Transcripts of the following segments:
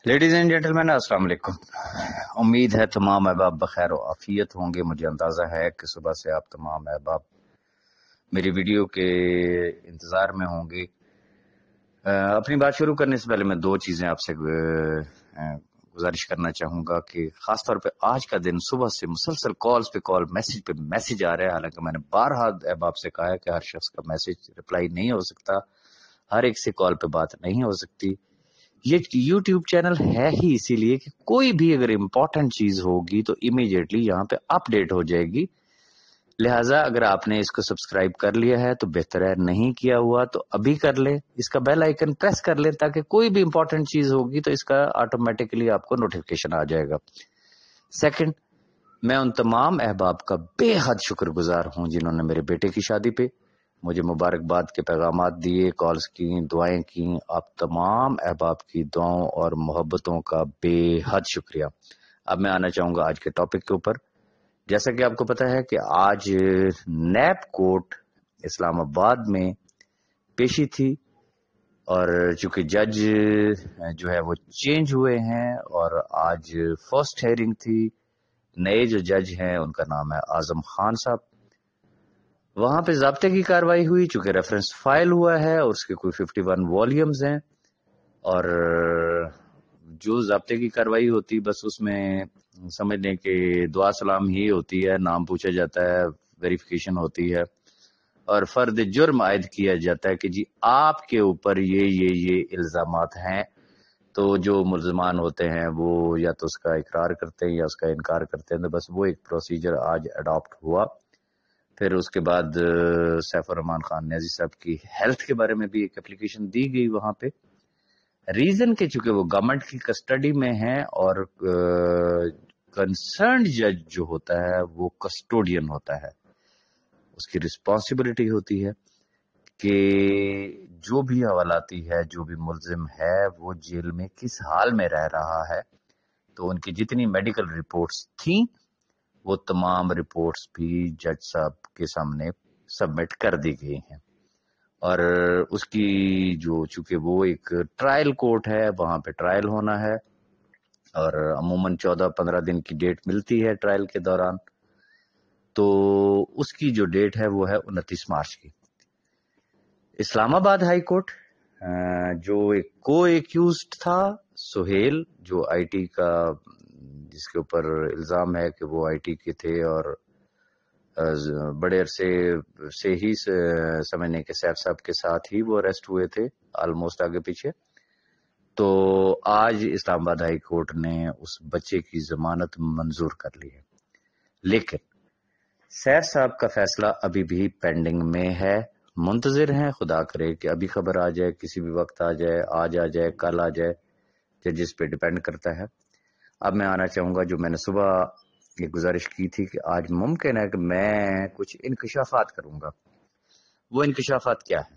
Ladies and gentleman السلام علیکم۔ امید ہے تمام احباب بخیر و عافیت ہوں گے۔ مجھے اندازہ ہے کہ صبح سے آپ تمام احباب میری ویڈیو کے انتظار میں ہوں گے۔ اپنی بات شروع کرنے سے پہلے میں دو چیزیں آپ سے گزارش کرنا چاہوں گا کہ خاص طور پہ آج کا دن صبح سے مسلسل کالز پہ کال، میسج پہ میسج آ رہا ہے۔ حالانکہ میں نے بارہا احباب سے کہا ہے کہ ہر شخص کا میسج رپلائی نہیں ہو سکتا، ہر ایک سے کال پہ بات نہیں ہو سکتی۔ یہ یوٹیوب چینل ہے ہی اسی لیے کہ کوئی بھی اگر امپورٹنٹ چیز ہوگی تو امیڈیٹلی یہاں پہ اپ ڈیٹ ہو جائے گی۔ لہٰذا اگر آپ نے اس کو سبسکرائب کر لیا ہے تو بہتر ہے، نہیں کیا ہوا تو ابھی کر لیں، اس کا بیل آئیکن پریس کر لیں تاکہ کوئی بھی امپورٹنٹ چیز ہوگی تو اس کا آٹومیٹکلی آپ کو نوٹیفیکیشن آ جائے گا۔ سیکنڈ، میں ان تمام احباب کا بے حد شکر گزار ہوں جنہوں نے میرے بیٹے کی شادی پہ مجھے مبارکباد کے پیغامات دیے، کالز کی، دعائیں کی۔ آپ تمام احباب کی دعاؤں اور محبتوں کا بے حد شکریہ۔ اب میں آنا چاہوں گا آج کے ٹاپک کے اوپر۔ جیسا کہ آپ کو پتا ہے کہ آج نیب کورٹ اسلام آباد میں پیشی تھی، اور چونکہ جج جو ہے وہ چینج ہوئے ہیں اور آج فرسٹ ہیئرنگ تھی۔ نئے جو جج ہیں ان کا نام ہے اعظم خان صاحب۔ وہاں پہ ضابطے کی کاروائی ہوئی، چونکہ ریفرنس فائل ہوا ہے اور اس کے کوئی 51 والیومز ہیں، اور جو ضابطے کی کاروائی ہوتی بس اس میں سمجھ لیں کہ دعا سلام ہی ہوتی ہے، نام پوچھا جاتا ہے، ویریفیکیشن ہوتی ہے اور فرد جرم عائد کیا جاتا ہے کہ جی آپ کے اوپر یہ الزامات ہیں۔ تو جو ملزمان ہوتے ہیں وہ یا تو اس کا اقرار کرتے ہیں یا اس کا انکار کرتے ہیں، تو بس وہ ایک پروسیجر آج اڈاپٹ ہوا۔ پھر اس کے بعد سیف الرحمان خان نیازی صاحب کی ہیلتھ کے بارے میں بھی ایک اپلیکیشن دی گئی وہاں پہ، ریزن کہ چونکہ وہ گورنمنٹ کی کسٹڈی میں ہیں اور کنسرنڈ جج جو ہوتا ہے وہ کسٹوڈین ہوتا ہے، اس کی رسپانسبلٹی ہوتی ہے کہ جو بھی حوالاتی ہے، جو بھی ملزم ہے وہ جیل میں کس حال میں رہ رہا ہے، تو ان کی جتنی میڈیکل رپورٹس تھیں وہ تمام رپورٹس بھی جج صاحب کے سامنے سبمٹ کر دی گئی ہیں۔ اور اس کی جو چونکہ وہ ایک ٹرائل کورٹ ہے، وہاں پہ ٹرائل ہونا ہے اور عموماً 14-15 دن کی ڈیٹ ملتی ہے ٹرائل کے دوران، تو اس کی جو ڈیٹ ہے وہ ہے 29 مارچ کی۔ اسلام آباد ہائی کورٹ جو ایک کو ایکیوزڈ تھا سہیل، جو آئی ٹی کا، جس کے اوپر الزام ہے کہ وہ آئی ٹی کے تھے اور بڑے عرصے سے ہی سمجھنے کے سیف صاحب کے ساتھ ہی وہ اریسٹ ہوئے تھے، آلموسٹ آگے پیچھے، تو آج اسلام آباد ہائی کورٹ نے اس بچے کی ضمانت منظور کر لی ہے۔ لیکن سیف صاحب کا فیصلہ ابھی بھی پینڈنگ میں ہے، منتظر ہیں، خدا کرے کہ ابھی خبر آ جائے، کسی بھی وقت آ جائے، آج آ جائے، کل آ جائے، جس پہ ڈیپینڈ کرتا ہے۔ اب میں آنا چاہوں گا، جو میں نے صبح یہ گزارش کی تھی کہ آج ممکن ہے کہ میں کچھ انکشافات کروں گا۔ وہ انکشافات کیا ہے؟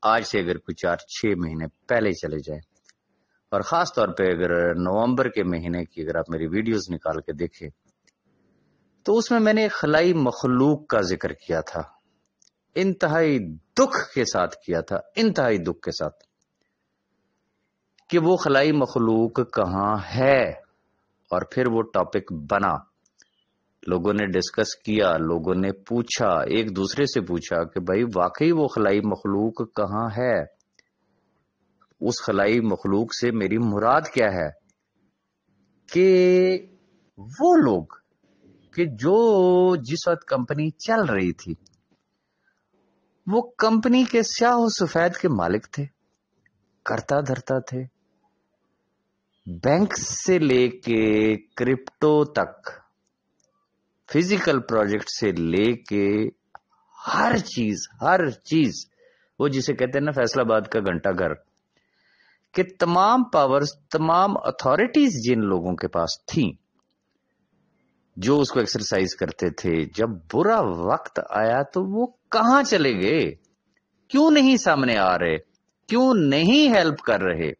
آج سے اگر کوئی 4-6 مہینے پہلے چلے جائیں، اور خاص طور پہ اگر نومبر کے مہینے کی اگر آپ میری ویڈیوز نکال کے دیکھیں تو اس میں نے خلائی مخلوق کا ذکر کیا تھا، انتہائی دکھ کے ساتھ کیا تھا، انتہائی دکھ کے ساتھ، کہ وہ خلائی مخلوق کہاں ہے۔ اور پھر وہ ٹاپک بنا، لوگوں نے ڈسکس کیا، لوگوں نے پوچھا، ایک دوسرے سے پوچھا کہ بھائی واقعی وہ خلائی مخلوق کہاں ہے، اس خلائی مخلوق سے میری مراد کیا ہے، کہ وہ لوگ کہ جو جس وقت کمپنی چل رہی تھی وہ کمپنی کے سیاہ و سفید کے مالک تھے، کرتا دھرتا تھے، بینک سے لے کے کرپٹو تک، فزیکل پروجیکٹ سے لے کے ہر چیز، وہ جسے کہتے ہیں نا فیصل آباد کا گھنٹہ گھر، کہ تمام پاورز، تمام اتھارٹیز جن لوگوں کے پاس تھیں جو اس کو ایکسرسائز کرتے تھے، جب برا وقت آیا تو وہ کہاں چلے گئے؟ کیوں نہیں سامنے آ رہے؟ کیوں نہیں ہیلپ کر رہے؟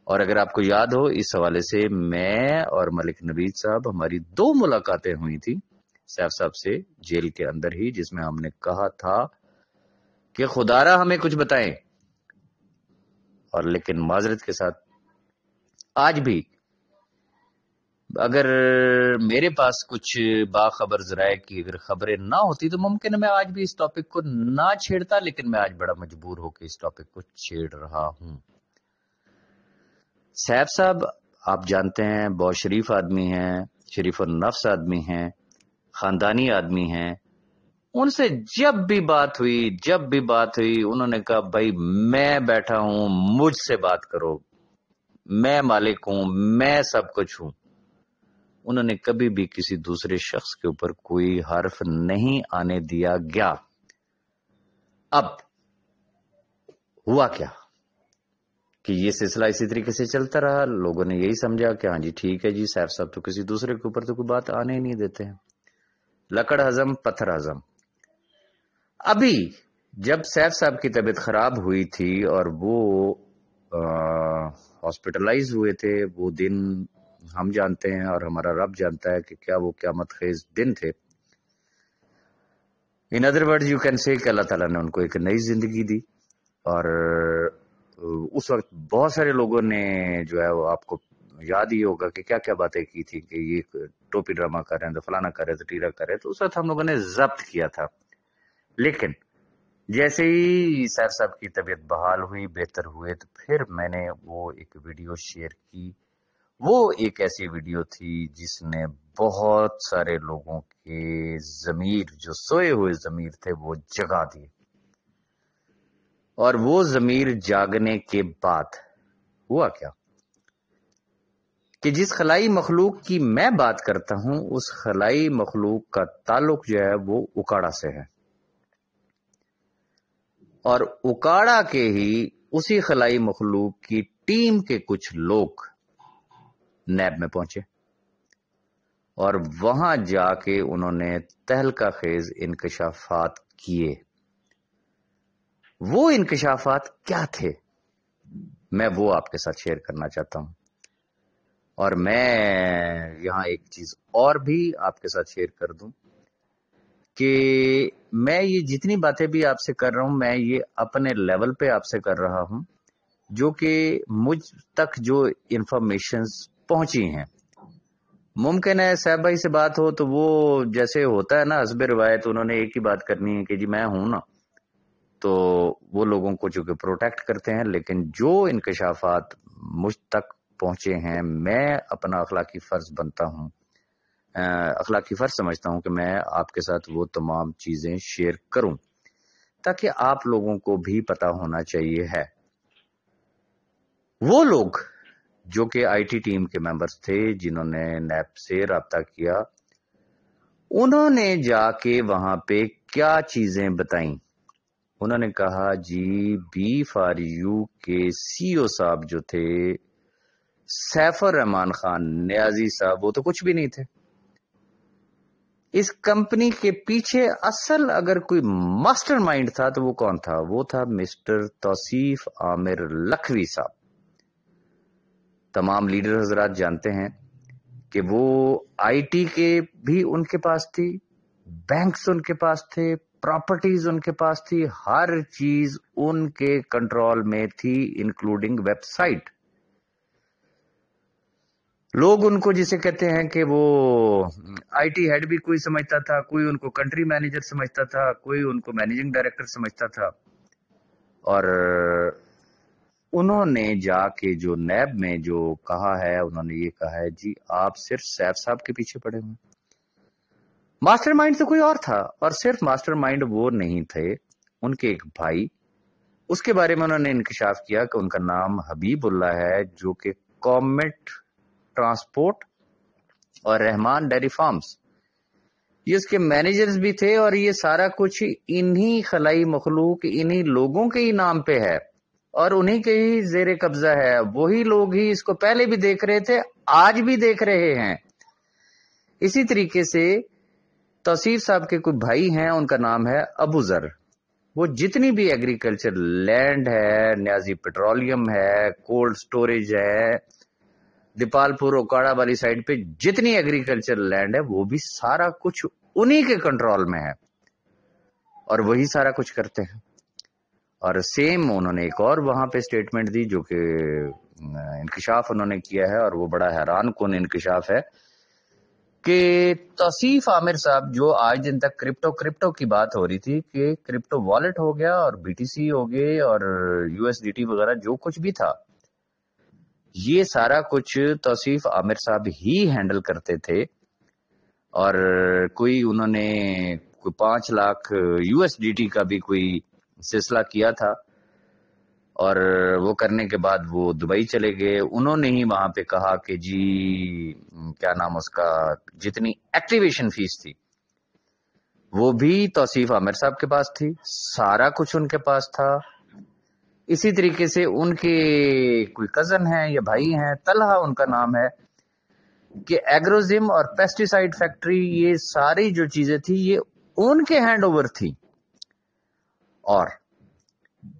اور اگر آپ کو یاد ہو، اس حوالے سے میں اور ملک نوید صاحب، ہماری 2 ملاقاتیں ہوئی تھی سیف صاحب سے جیل کے اندر ہی، جس میں ہم نے کہا تھا کہ خدا را ہمیں کچھ بتائیں، اور لیکن معذرت کے ساتھ آج بھی اگر میرے پاس کچھ باخبر ذرائع کی اگر خبریں نہ ہوتی تو ممکن ہے میں آج بھی اس ٹاپک کو نہ چھیڑتا، لیکن میں آج بڑا مجبور ہو کے اس ٹاپک کو چھیڑ رہا ہوں۔ سیف صاحب آپ جانتے ہیں بہت شریف آدمی ہیں، شریف النفس آدمی ہیں، خاندانی آدمی ہیں۔ ان سے جب بھی بات ہوئی انہوں نے کہا بھائی میں بیٹھا ہوں، مجھ سے بات کرو، میں مالک ہوں، میں سب کچھ ہوں۔ انہوں نے کبھی بھی کسی دوسرے شخص کے اوپر کوئی حرف نہیں آنے دیا گیا۔ اب ہوا کیا کہ یہ سلسلہ اسی طریقے سے چلتا رہا، لوگوں نے یہی سمجھا کہ ہاں جی ٹھیک ہے جی، سیف صاحب تو کسی دوسرے کے اوپر تو کوئی بات آنے ہی نہیں دیتے ہیں، لکڑ ہضم پتھر ہضم۔ ابھی جب سیف صاحب کی طبیعت خراب ہوئی تھی اور وہ ہاسپٹلائز ہوئے تھے، وہ دن ہم جانتے ہیں اور ہمارا رب جانتا ہے کہ کیا وہ قیامت خیز دن تھے۔ In other word you can say کہ اللہ تعالیٰ نے ان کو ایک نئی زندگی دی، اور اس وقت بہت سارے لوگوں نے جو ہے وہ آپ کو یاد ہی ہوگا کہ کیا کیا باتیں کی تھی کہ یہ ٹوپی ڈرامہ کر رہے ہیں تو فلانا کر رہے تو ٹیرا کر رہے، تو اس وقت ہم لوگوں نے ضبط کیا تھا۔ لیکن جیسے ہی سیف صاحب کی طبیعت بحال ہوئی، بہتر ہوئے، تو پھر میں نے وہ ایک ویڈیو شیئر کی۔ وہ ایک ایسی ویڈیو تھی جس نے بہت سارے لوگوں کے ضمیر، جو سوئے ہوئے ضمیر تھے، وہ جگا دیے، اور وہ ضمیر جاگنے کے بعد ہوا کیا کہ جس خلائی مخلوق کی میں بات کرتا ہوں، اس خلائی مخلوق کا تعلق جو ہے وہ اکاڑا سے ہے، اور اکاڑا کے ہی اسی خلائی مخلوق کی ٹیم کے کچھ لوگ نیب میں پہنچے، اور وہاں جا کے انہوں نے تہلکہ خیز انکشافات کیے۔ وہ انکشافات کیا تھے، میں وہ آپ کے ساتھ شیئر کرنا چاہتا ہوں، اور میں یہاں ایک چیز اور بھی آپ کے ساتھ شیئر کر دوں کہ میں یہ جتنی باتیں بھی آپ سے کر رہا ہوں، میں یہ اپنے لیول پہ آپ سے کر رہا ہوں، جو کہ مجھ تک جو انفارمیشنز پہنچی ہیں۔ ممکن ہے صاحب بھائی سے بات ہو تو وہ جیسے ہوتا ہے نا حسب روایت، انہوں نے ایک ہی بات کرنی ہے کہ جی میں ہوں نا، تو وہ لوگوں کو چونکہ پروٹیکٹ کرتے ہیں، لیکن جو انکشافات مجھ تک پہنچے ہیں، میں اپنا اخلاقی فرض بنتا ہوں، اخلاقی فرض سمجھتا ہوں کہ میں آپ کے ساتھ وہ تمام چیزیں شیئر کروں، تاکہ آپ لوگوں کو بھی پتا ہونا چاہیے ہے۔ وہ لوگ جو کہ آئی ٹی ٹیم کے ممبرز تھے، جنہوں نے نیب سے رابطہ کیا، انہوں نے جا کے وہاں پہ کیا چیزیں بتائیں۔ انہوں نے کہا جی بی فار یو کے سی او صاحب جو تھے سیف الرحمان خان نیازی صاحب، وہ تو کچھ بھی نہیں تھے۔ اس کمپنی کے پیچھے اصل اگر کوئی ماسٹر مائنڈ تھا تو وہ کون تھا؟ وہ تھا مسٹر توصیف عامر لکھوی صاحب۔ تمام لیڈر حضرات جانتے ہیں کہ وہ آئی ٹی کے بھی ان کے پاس تھی، بینکس ان کے پاس تھے، پراپرٹیز ان کے پاس تھی، ہر چیز ان کے کنٹرول میں تھی، انکلوڈنگ ویب سائٹ۔ لوگ ان کو جسے کہتے ہیں کہ وہ آئی ٹی ہیڈ بھی کوئی سمجھتا تھا، کوئی ان کو کنٹری مینیجر سمجھتا تھا، کوئی ان کو مینیجنگ ڈائریکٹر سمجھتا تھا، اور انہوں نے جا کے جو نیب میں جو کہا ہے، انہوں نے یہ کہا ہے جی آپ صرف سیف صاحب کے پیچھے پڑے ہوئے۔ ماسٹر مائنڈ تو کوئی اور تھا، اور صرف ماسٹر مائنڈ وہ نہیں تھے، ان کے ایک بھائی، اس کے بارے میں انہوں نے انکشاف کیا کہ ان کا نام حبیب اللہ ہے، جو کہ کومٹ ٹرانسپورٹ اور رحمان ڈیری فارمز، یہ اس کے مینیجرز بھی تھے، اور یہ سارا کچھ انہی خلائی مخلوق، انہی لوگوں کے ہی نام پہ ہے، اور انہی کے ہی زیر قبضہ ہے۔ وہی لوگ ہی اس کو پہلے بھی دیکھ رہے تھے، آج بھی دیکھ رہے ہیں۔ اسی طریقے سے توصیف صاحب کے کوئی بھائی ہیں، ان کا نام ہے ابو ذر۔ وہ جتنی بھی ایگریکلچر لینڈ ہے، نیازی پیٹرولیم ہے، کولڈ سٹوریج ہے، دیپال پور اوکاڑا والی سائڈ پہ جتنی ایگریکلچر لینڈ ہے، وہ بھی سارا کچھ انہی کے کنٹرول میں ہے، اور وہی سارا کچھ کرتے ہیں۔ اور سیم انہوں نے ایک اور وہاں پہ اسٹیٹمنٹ دی جو کہ انکشاف انہوں نے کیا ہے، اور وہ بڑا حیران کن انکشاف ہے کہ توصیف عامر صاحب جو آج دن تک کرپٹو کی بات ہو رہی تھی کہ کرپٹو والیٹ ہو گیا اور بی ٹی سی ہو گئے اور یو ایس ڈی ٹی وغیرہ جو کچھ بھی تھا، یہ سارا کچھ توصیف عامر صاحب ہی ہینڈل کرتے تھے، اور کوئی انہوں نے کوئی 5 lakh U S D T کا بھی کوئی سلسلہ کیا تھا، اور وہ کرنے کے بعد وہ دبئی چلے گئے۔ انہوں نے ہی وہاں پہ کہا کہ جی کیا نام اس کا، جتنی ایکٹیویشن فیس تھی وہ بھی توصیف عامر صاحب کے پاس تھی، سارا کچھ ان کے پاس تھا۔ اسی طریقے سے ان کے کوئی کزن ہیں یا بھائی ہیں، طلحہ ان کا نام ہے، کہ ایگروزم اور پیسٹیسائڈ فیکٹری یہ ساری جو چیزیں تھی یہ ان کے ہینڈ اوور تھی۔ اور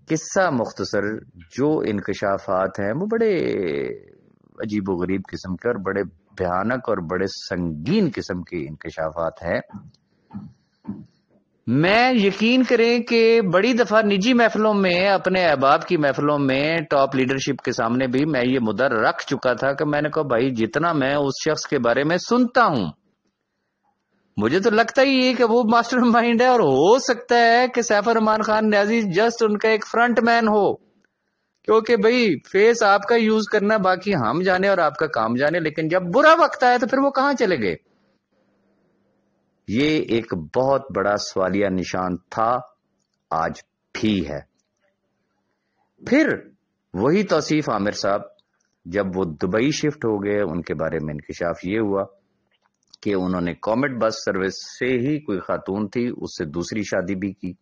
قصہ مختصر جو انکشافات ہیں وہ بڑے عجیب و غریب قسم کے اور بڑے بھیانک اور بڑے سنگین قسم کے انکشافات ہیں۔ میں یقین کریں کہ بڑی دفعہ نجی محفلوں میں، اپنے احباب کی محفلوں میں، ٹاپ لیڈرشپ کے سامنے بھی میں یہ مدعا رکھ چکا تھا کہ میں نے کہا بھائی جتنا میں اس شخص کے بارے میں سنتا ہوں مجھے تو لگتا ہی ہے کہ وہ ماسٹر مائنڈ ہے، اور ہو سکتا ہے کہ سیف الرحمان خان نیازی جسٹ ان کا ایک فرنٹ مین ہو، کیونکہ بھائی فیس آپ کا یوز کرنا باقی ہم جانے اور آپ کا کام جانے، لیکن جب برا وقت آیا تو پھر وہ کہاں چلے گئے؟ یہ ایک بہت بڑا سوالیہ نشان تھا، آج بھی ہے۔ پھر وہی توصیف عامر صاحب جب وہ دبئی شفٹ ہو گئے، ان کے بارے میں انکشاف یہ ہوا کہ انہوں نے کومٹ بس سروس سے ہی کوئی خاتون تھی، اس سے دوسری شادی بھی کی۔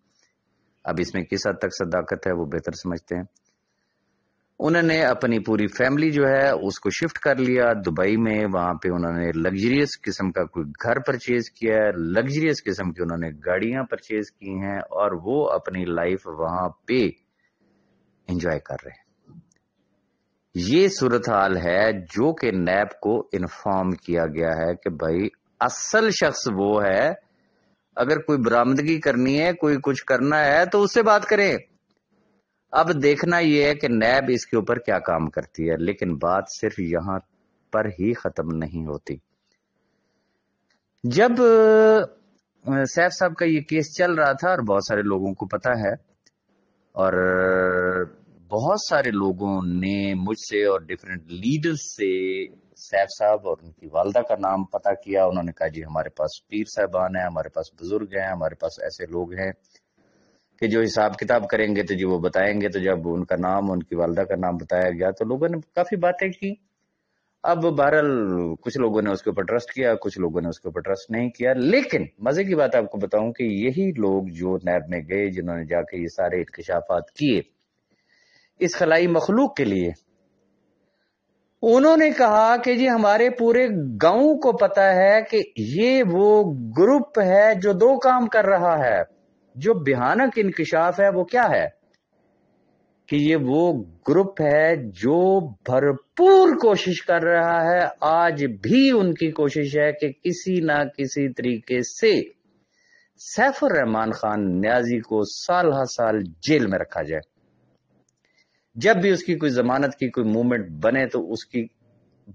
اب اس میں کس حد تک صداقت ہے وہ بہتر سمجھتے ہیں۔ انہوں نے اپنی پوری فیملی جو ہے اس کو شفٹ کر لیا دبئی میں، وہاں پہ انہوں نے لگژریس قسم کا کوئی گھر پرچیز کیا ہے، لگژریس قسم کی انہوں نے گاڑیاں پرچیز کی ہیں، اور وہ اپنی لائف وہاں پہ انجوائے کر رہے ہیں۔ یہ صورتحال ہے جو کہ نیب کو انفارم کیا گیا ہے کہ بھائی اصل شخص وہ ہے، اگر کوئی برآمدگی کرنی ہے، کوئی کچھ کرنا ہے تو اس سے بات کریں۔ اب دیکھنا یہ ہے کہ نیب اس کے اوپر کیا کام کرتی ہے، لیکن بات صرف یہاں پر ہی ختم نہیں ہوتی۔ جب سیف صاحب کا یہ کیس چل رہا تھا اور بہت سارے لوگوں کو پتا ہے، اور بہت سارے لوگوں نے مجھ سے اور ڈیفرنٹ لیڈرز سے سیف صاحب اور ان کی والدہ کا نام پتا کیا۔ انہوں نے کہا جی ہمارے پاس پیر صاحبان ہیں، ہمارے پاس بزرگ ہیں، ہمارے پاس ایسے لوگ ہیں کہ جو حساب کتاب کریں گے تو جی وہ بتائیں گے۔ تو جب ان کا نام، ان کی والدہ کا نام بتایا گیا تو لوگوں نے کافی باتیں کی۔ اب بہرحال کچھ لوگوں نے اس کے اوپر ٹرسٹ کیا، کچھ لوگوں نے اس کے اوپر ٹرسٹ نہیں کیا، لیکن مزے کی بات آپ کو بتاؤں کہ یہی لوگ جو نیب میں گئے، جنہوں نے جا کے یہ سارے انکشافات کیے اس خلائی مخلوق کے لیے، انہوں نے کہا کہ جی ہمارے پورے گاؤں کو پتا ہے کہ یہ وہ گروپ ہے جو 2 کام کر رہا ہے۔ جو بھیانک انکشاف ہے وہ کیا ہے کہ یہ وہ گروپ ہے جو بھرپور کوشش کر رہا ہے، آج بھی ان کی کوشش ہے کہ کسی نہ کسی طریقے سے سیف الرحمان خان نیازی کو سال ہر سال جیل میں رکھا جائے۔ جب بھی اس کی کوئی ضمانت کی کوئی موومنٹ بنے تو اس کی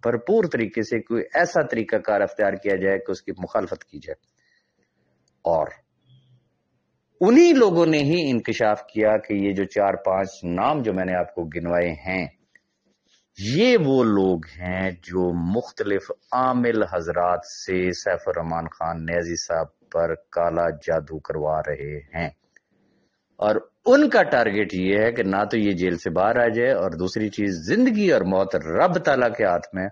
بھرپور طریقے سے کوئی ایسا طریقہ کار اختیار کیا جائے کہ اس کی مخالفت کی جائے۔ اور انہی لوگوں نے ہی انکشاف کیا کہ یہ جو 4-5 نام جو میں نے آپ کو گنوائے ہیں، یہ وہ لوگ ہیں جو مختلف عامل حضرات سے سیف الرحمان خان نیازی صاحب پر کالا جادو کروا رہے ہیں، اور ان کا ٹارگٹ یہ ہے کہ نہ تو یہ جیل سے باہر آ جائے، اور دوسری چیز زندگی اور موت رب تعالیٰ کے ہاتھ میں،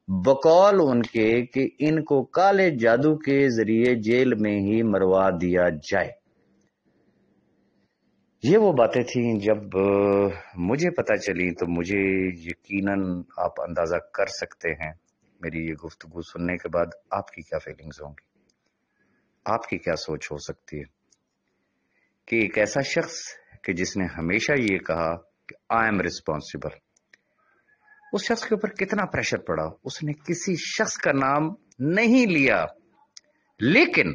بقول ان کے کہ ان کو کالے جادو کے ذریعے جیل میں ہی مروا دیا جائے۔ یہ وہ باتیں تھیں جب مجھے پتہ چلی تو مجھے یقیناً آپ اندازہ کر سکتے ہیں میری یہ گفتگو سننے کے بعد آپ کی کیا فیلنگز ہوں گی، آپ کی کیا سوچ ہو سکتی ہے کہ ایک ایسا شخص کہ جس نے ہمیشہ یہ کہا کہ آئی ایم ریسپانسبل، اس شخص کے اوپر کتنا پریشر پڑا۔ اس نے کسی شخص کا نام نہیں لیا، لیکن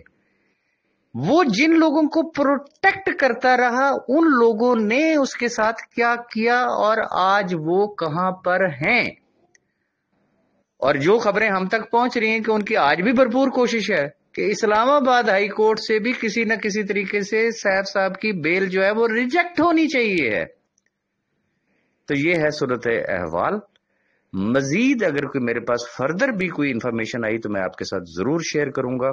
وہ جن لوگوں کو پروٹیکٹ کرتا رہا ان لوگوں نے اس کے ساتھ کیا کیا اور آج وہ کہاں پر ہیں. اور جو خبریں ہم تک پہنچ رہی ہیں کہ ان کی آج بھی بھرپور کوشش ہے کہ اسلام آباد ہائی کورٹ سے بھی کسی نہ کسی طریقے سے سیف صاحب کی بیل جو ہے وہ ریجیکٹ ہونی چاہیے ہے. تو یہ ہے صورت احوال. مزید اگر کوئی میرے پاس فردر بھی کوئی انفارمیشن آئی تو میں آپ کے ساتھ ضرور شیئر کروں گا.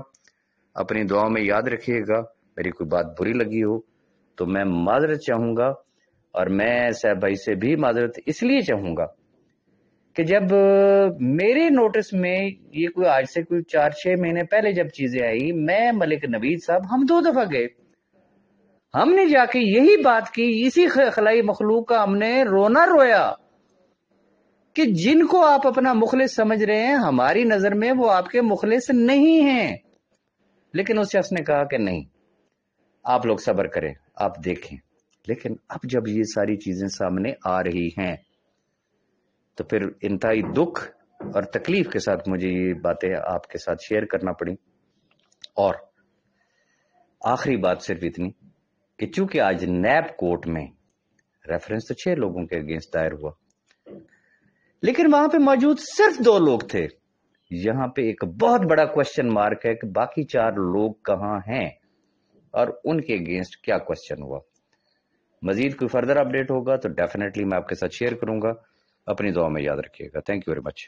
اپنی دعاؤں میں یاد رکھیے گا. میری کوئی بات بری لگی ہو تو میں معذرت چاہوں گا، اور میں صاحب بھائی سے بھی معذرت اس لیے چاہوں گا کہ جب میرے نوٹس میں یہ کوئی آج سے کوئی 4-6 مہینے پہلے جب چیزیں آئی، میں ملک نوید صاحب ہم 2 دفعہ گئے. ہم نے جا کے یہی بات کی، اسی خلائی مخلوق کا ہم نے رونا رویا کہ جن کو آپ اپنا مخلص سمجھ رہے ہیں ہماری نظر میں وہ آپ کے مخلص نہیں ہیں. لیکن اس شخص نے کہا کہ نہیں، آپ لوگ صبر کریں، آپ دیکھیں. لیکن اب جب یہ ساری چیزیں سامنے آ رہی ہیں تو پھر انتہائی دکھ اور تکلیف کے ساتھ مجھے یہ باتیں آپ کے ساتھ شیئر کرنا پڑی. اور آخری بات صرف اتنی کہ چونکہ آج نیب کورٹ میں ریفرنس تو 6 لوگوں کے اگینسٹ دائر ہوا، لیکن وہاں پہ موجود صرف 2 لوگ تھے. یہاں پہ ایک بہت بڑا کوشچن مارک ہے کہ باقی 4 لوگ کہاں ہیں اور ان کے اگینسٹ کیا کوشچن ہوا. مزید کوئی فردر اپڈیٹ ہوگا تو ڈیفینیٹلی میں آپ کے ساتھ شیئر کروں گا. اپنی دعا میں یاد رکھیے گا. Thank you very much.